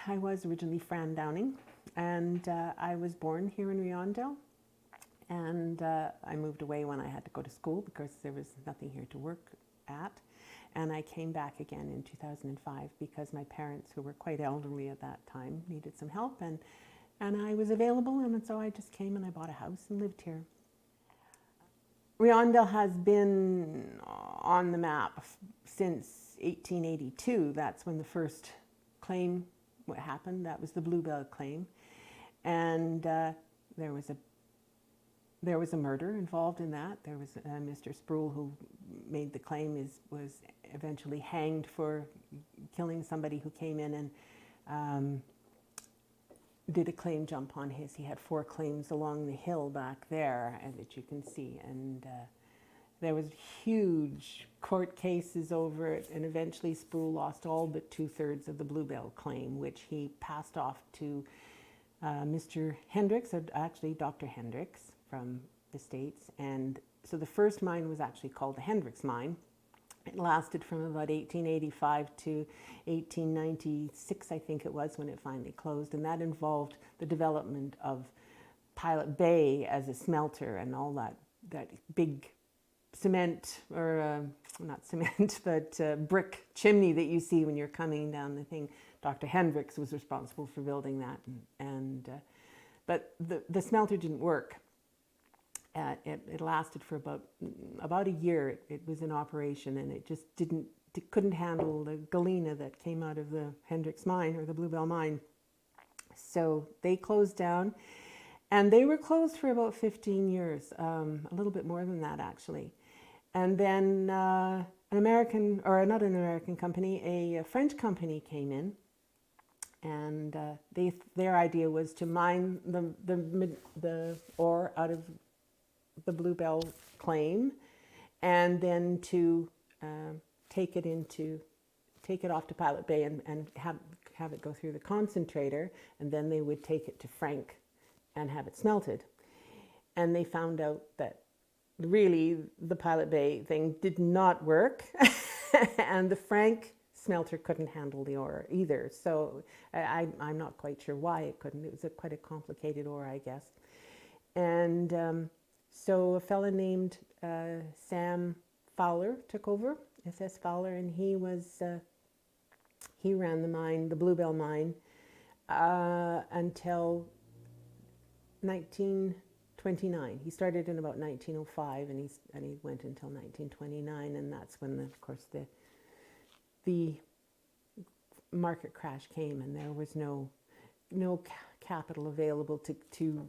I was originally Fran Downing, and I was born here in Riondel. And I moved away when I had to go to school because there was nothing here to work at. And I came back again in 2005 because my parents, who were quite elderly at that time, needed some help. And I was available, and so I just came and I bought a house and lived here. Riondel has been on the map since 1882. That's when the first claim happened. That was the Bluebell claim. And there was a murder involved in that. There was Mr. Sproul, who made the claim, was eventually hanged for killing somebody who came in and did a claim jump on his. He had 4 claims along the hill back there, that you can see. And there was huge court cases over it, and eventually Sproul lost all but 2/3 of the Bluebell claim, which he passed off to Mr. Hendricks, or actually Dr. Hendricks from the States. And so the first mine was actually called the Hendricks Mine. It lasted from about 1885 to 1896, I think it was, when it finally closed. And that involved the development of Pilot Bay as a smelter and all that big cement, or not cement, but brick chimney that you see when you're coming down the thing. Dr. Hendricks was responsible for building that. But the smelter didn't work. It lasted for about a year. It was in operation, and it just couldn't handle the galena that came out of the Hendricks mine, or the Bluebell mine. So they closed down, and they were closed for about 15 years, a little bit more than that actually. And then a French company came in, and their idea was to mine the ore out of the Bluebell claim, and then to take it off to Pilot Bay and have it go through the concentrator, and then they would take it to Frank and have it smelted. And they found out that really the Pilot Bay thing did not work, and the Frank smelter couldn't handle the ore either. So I'm not quite sure why it couldn't. It was quite a complicated ore, I guess. And so a fellow named Sam Fowler took over, SS Fowler, and he ran the mine, the Bluebell mine, until 1929. He started in about 1905, and he went until 1929, and that's when, of course, the market crash came, and there was no capital available to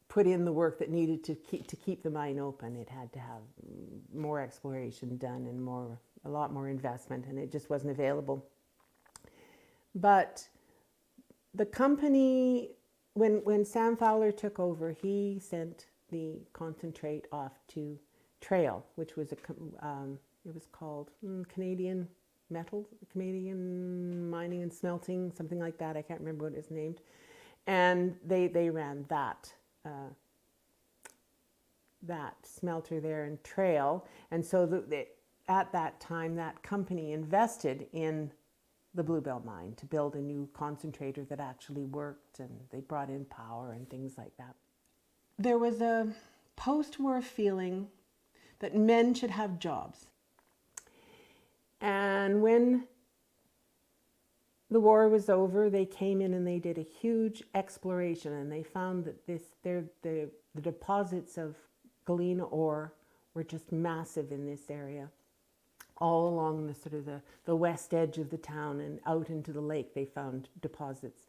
put in the work that needed to keep the mine open. It had to have more exploration done and a lot more investment, and it just wasn't available. But the company, when Sam Fowler took over, he sent the concentrate off to Trail, which was it was called Canadian Mining and Smelting, something like that. I can't remember what it's named. And they ran that smelter there in Trail. And so at that time, that company invested in the Bluebell mine to build a new concentrator that actually worked, and they brought in power and things like that. There was a post-war feeling that men should have jobs. And when the war was over, they came in and they did a huge exploration, and they found that the deposits of galena ore were just massive in this area. All along the west edge of the town and out into the lake, they found deposits.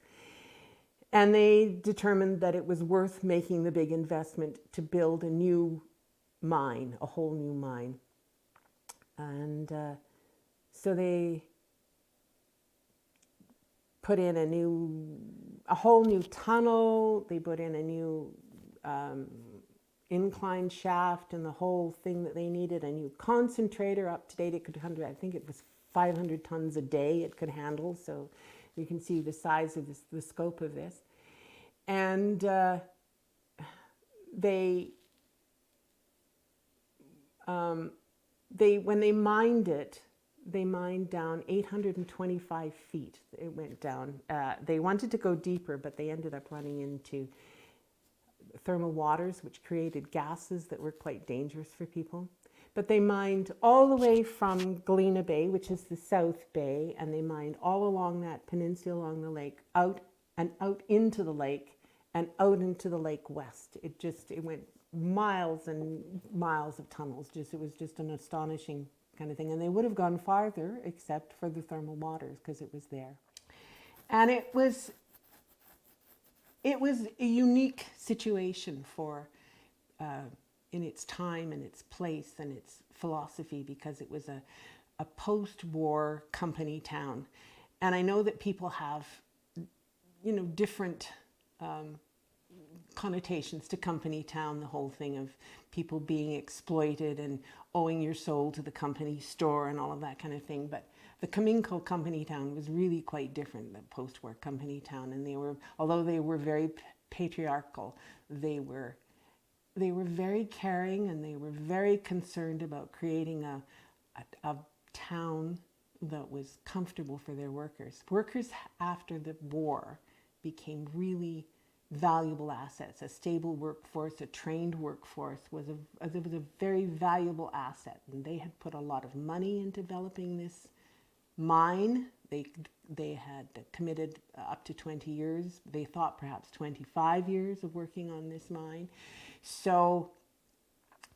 And they determined that it was worth making the big investment to build a new mine, a whole new mine. And so they put in a whole new tunnel. They put in a new incline shaft and the whole thing that they needed, a new concentrator up to date. It could handle, I think it was 500 tons a day it could handle. So you can see the size of the scope of this. And when they mined it, they mined down 825 feet. It went down. They wanted to go deeper, but they ended up running into thermal waters, which created gases that were quite dangerous for people. But they mined all the way from Galena Bay, which is the South Bay, and they mined all along that peninsula along the lake, out and out into the lake and out into the lake west. It went miles and miles of tunnels. It was just an astonishing kind of thing. And they would have gone farther except for the thermal waters because it was there. And it was a unique situation for in its time and its place and its philosophy, because it was a post-war company town. And I know that people have, different connotations to company town, the whole thing of people being exploited and owing your soul to the company store and all of that kind of thing. But the Cominco company town was really quite different than post-war company town. And although they were very patriarchal, they were very caring, and they were very concerned about creating a town that was comfortable for their workers. Workers after the war became really valuable assets. A stable workforce, a trained workforce was a very valuable asset, and they had put a lot of money in developing this mine. They had committed up to 20 years. They thought perhaps 25 years of working on this mine. So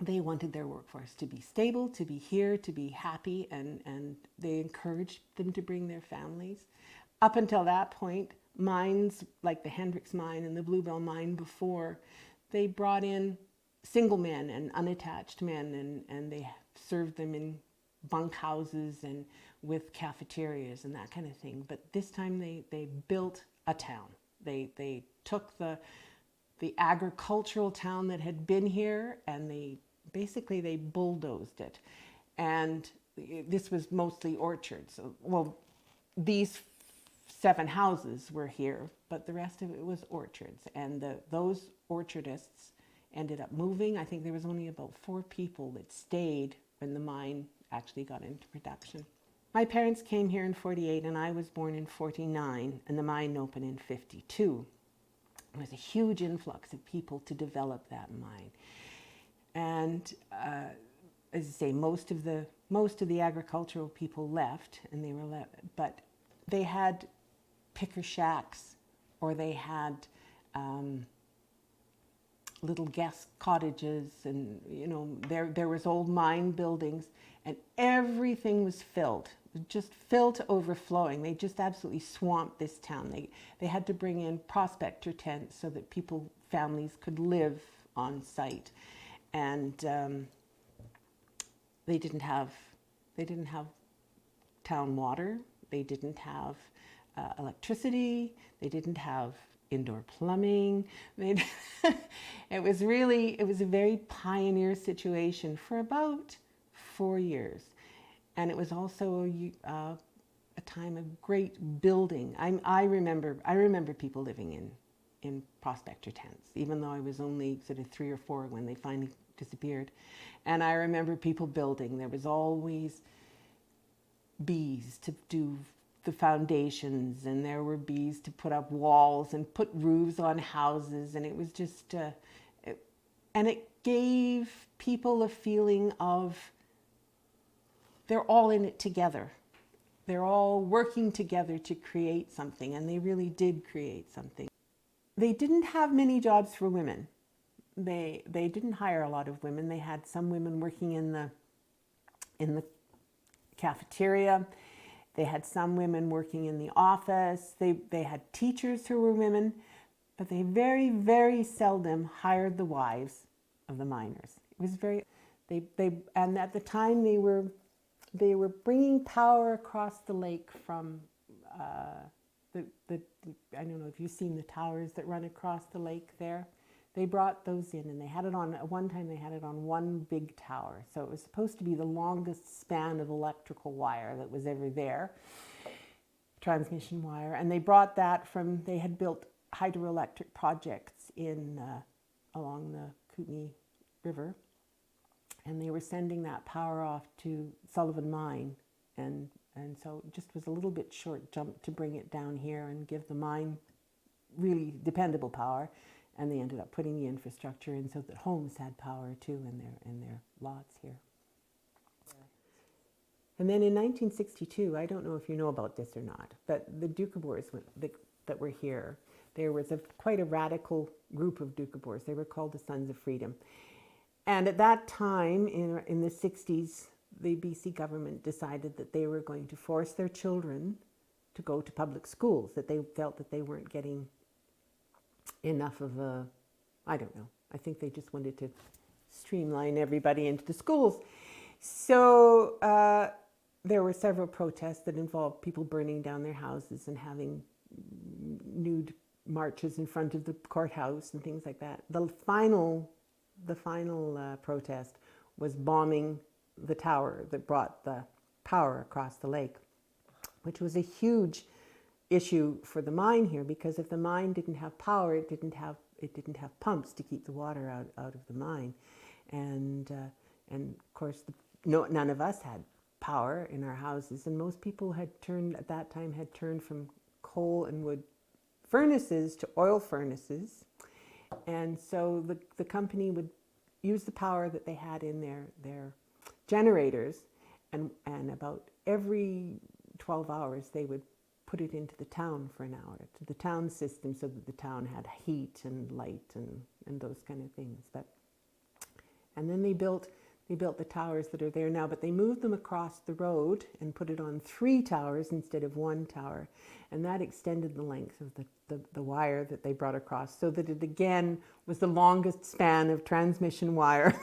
they wanted their workforce to be stable, to be here, to be happy, and they encouraged them to bring their families. Up until that point, mines like the Hendricks mine and the Bluebell mine before, they brought in single men and unattached men, and they served them in bunkhouses and with cafeterias and that kind of thing. But this time they built a town. They took the agricultural town that had been here, and they bulldozed it. And this was mostly orchards. Well, these 7 houses were here, but the rest of it was orchards. And those orchardists ended up moving. I think there was only about 4 people that stayed when the mine actually got into production. My parents came here in 48, and I was born in 49, and the mine opened in 52. There was a huge influx of people to develop that mine. And as I say, most of the agricultural people left, and they were left, but they had picker shacks, or they had little guest cottages, and there was old mine buildings, and everything was filled. It was just filled to overflowing. They just absolutely swamped this town. They had to bring in prospector tents so that families could live on site, and they didn't have town water. They didn't have electricity. They didn't have indoor plumbing. It was a very pioneer situation for about 4 years. And it was also a time of great building. I remember people living in prospector tents, even though I was only sort of 3 or 4 when they finally disappeared. And I remember people building. There was always bees to do the foundations, and there were bees to put up walls and put roofs on houses, and it was just, and it gave people a feeling of they're all in it together. They're all working together to create something, and they really did create something. They didn't have many jobs for women. They didn't hire a lot of women. They had some women working in the cafeteria. They had some women working in the office. They had teachers who were women, but they very, very seldom hired the wives of the miners. It was very, and at the time they were bringing power across the lake from I don't know if you've seen the towers that run across the lake there. They brought those in, and they had it on, at one time they had it on one big tower. So it was supposed to be the longest span of electrical wire that was ever there, transmission wire. And they brought that they had built hydroelectric projects along the Kootenay River. And they were sending that power off to Sullivan Mine And so it just was a little bit short jump to bring it down here and give the mine really dependable power. And they ended up putting the infrastructure in so that homes had power too in their lots here. And then in 1962, I don't know if you know about this or not, but the Doukhobors that were here, there was quite a radical group of Doukhobors. They were called the Sons of Freedom. And at that time, in the 60s, the BC government decided that they were going to force their children to go to public schools, that they felt that they weren't getting enough of a, I don't know, I think they just wanted to streamline everybody into the schools. So there were several protests that involved people burning down their houses and having nude marches in front of the courthouse and things like that. The final protest was bombing the tower that brought the power across the lake, which was a huge issue for the mine here, because if the mine didn't have power, it didn't have pumps to keep the water out of the mine, and of course none of us had power in our houses, and most people at that time had turned from coal and wood furnaces to oil furnaces, and so the company would use the power that they had in their generators, and about every 12 hours they would put it into the town for an hour, to the town system, so that the town had heat and light and those kind of things. And then they built the towers that are there now, but they moved them across the road and put it on 3 towers instead of 1 tower, and that extended the length of the wire that they brought across, so that it again was the longest span of transmission wire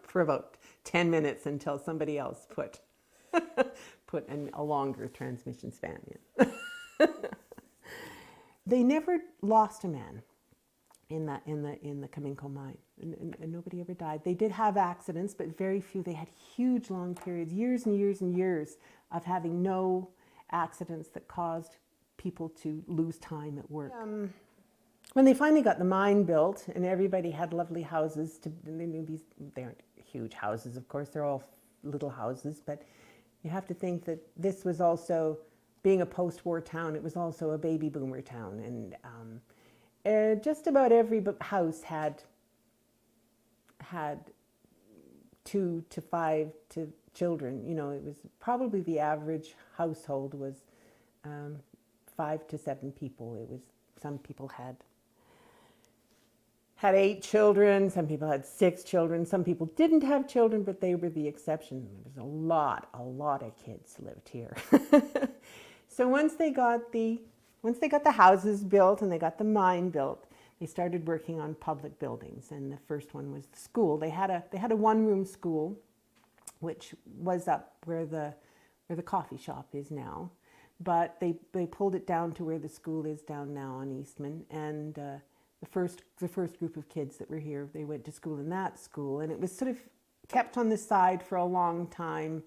for about 10 minutes until somebody else put a longer transmission span in. They never lost a man in the Cominco mine, and nobody ever died. They did have accidents, but very few. They had huge long periods, years and years and years of having no accidents that caused people to lose time at work. When they finally got the mine built and everybody had lovely houses, they aren't huge houses, of course, they're all little houses, but you have to think that this was also, being a post-war town, it was also a baby boomer town, and just about every house had 2 to 5 children. You know, it was probably the average household was 5 to 7 people. It was, some people had 8 children, some people had 6 children, some people didn't have children, but they were the exception. There was a lot of kids lived here. So once they got the houses built and they got the mine built, they started working on public buildings, and the first one was the school. They had a one-room school, which was up where the coffee shop is now, but they pulled it down to where the school is down now on Eastman, and the first group of kids that were here, they went to school in that school, and it was sort of kept on the side for a long time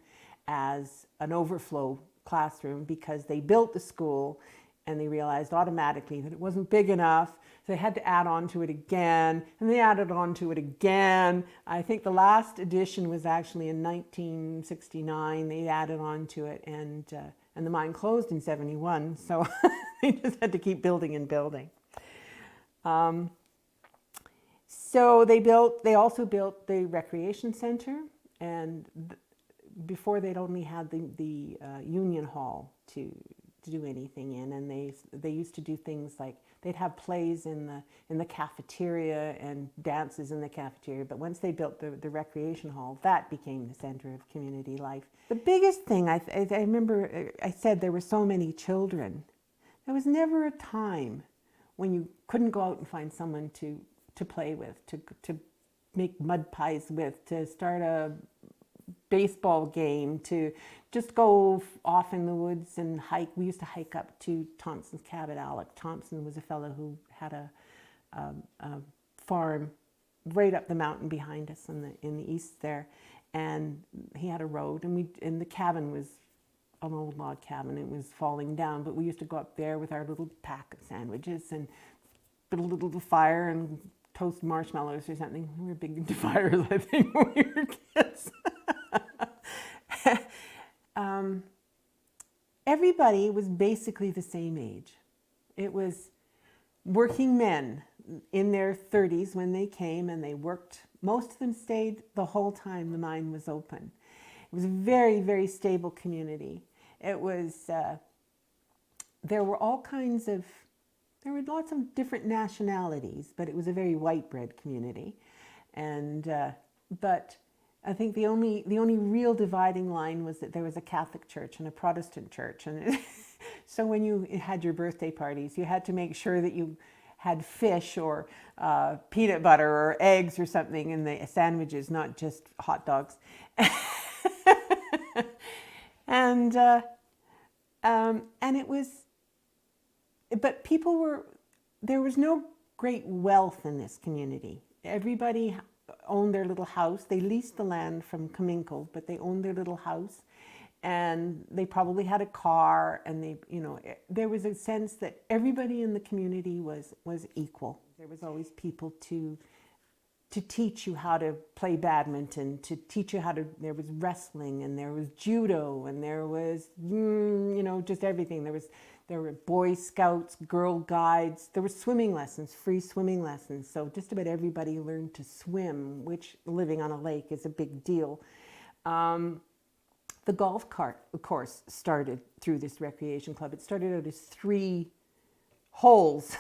as an overflow classroom, because they built the school and they realized automatically that it wasn't big enough, so they had to add on to it again, and they added on to it again. I think the last edition was actually in 1969. They added on to it, and the mine closed in 71, so they just had to keep building and building. So they also built the recreation center, and before they'd only had the Union Hall to do anything in, and they used to do things like they'd have plays in the cafeteria and dances in the cafeteria. But once they built the recreation hall, that became the center of community life. The biggest thing I remember, I said there were so many children. There was never a time when you couldn't go out and find someone to play with, to make mud pies with, to start a baseball game, to just go off in the woods and hike. We used to hike up to Thompson's cabin. Alec Thompson was a fellow who had a farm right up the mountain behind us in the east there, and he had a road, and the cabin was an old log cabin. It was falling down, but we used to go up there with our little pack of sandwiches and build a little fire and toast marshmallows or something. We were big into fires, I think, when we were kids. everybody was basically the same age. It was working men in their 30s when they came, and they worked. Most of them stayed the whole time the mine was open. It was a very, very stable community. It was, there were lots of different nationalities, but it was a very white bread community. And, but I think the only real dividing line was that there was a Catholic church and a Protestant church. And so when you had your birthday parties, you had to make sure that you had fish or peanut butter or eggs or something in the sandwiches, not just hot dogs. And it was, but there was no great wealth in this community. Everybody owned their little house. They leased the land from Cominco, but they owned their little house, and they probably had a car, and there was a sense that everybody in the community was equal. There was always people to teach you how to play badminton, to teach you there was wrestling, and there was judo, and there was, just everything. There were Boy Scouts, Girl Guides, there were swimming lessons, free swimming lessons. So just about everybody learned to swim, which living on a lake is a big deal. The golf cart, of course, started through this recreation club. It started out as 3 holes.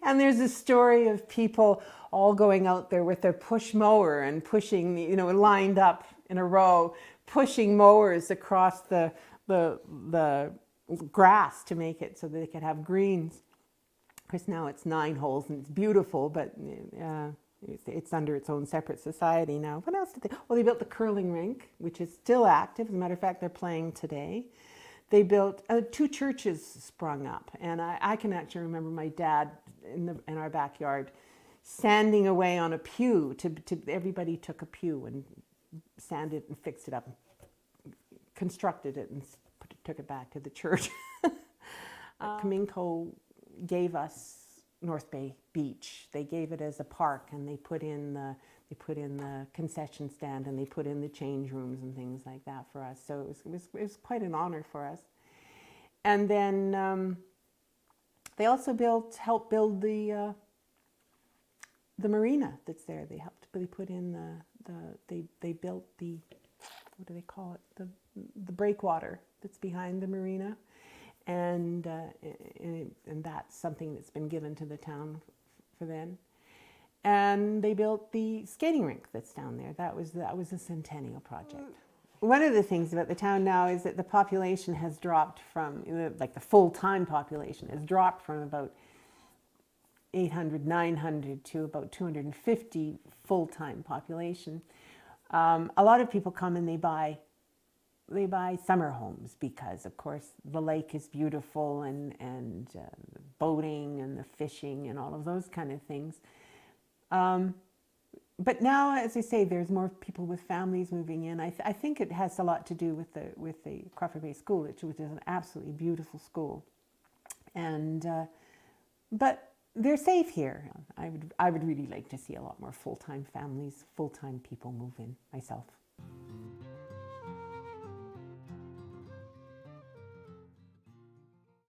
And there's a story of people all going out there with their push mower and pushing, lined up in a row, pushing mowers across the grass to make it so that they could have greens. Of course, now it's 9 holes and it's beautiful, but it's under its own separate society now. What else did they? Well, they built the curling rink, which is still active. As a matter of fact, they're playing today. They built 2 churches sprung up, and I can actually remember my dad in our backyard sanding away on a pew. Everybody took a pew and sanded and fixed it up, constructed it, and took it back to the church. Cominco gave us North Bay Beach. They gave it as a park, and they put in the concession stand, and they put in the change rooms and things like that for us. So it was quite an honor for us. And then they also helped build the marina that's there. They put in they built the, what do they call it? The breakwater that's behind the marina, and that's something that's been given to the town for then. And they built the skating rink that's down there. That was a centennial project. One of the things about the town now is that the population has dropped from, like the full-time population has dropped from about 800, 900 to about 250 full-time population. A lot of people come and they buy summer homes because, of course, the lake is beautiful, and the boating and the fishing and all of those kind of things. But now, as I say, there's more people with families moving in. I think it has a lot to do with the Crawford Bay School, which is an absolutely beautiful school. And but they're safe here. I would really like to see a lot more full-time families, full-time people move in myself.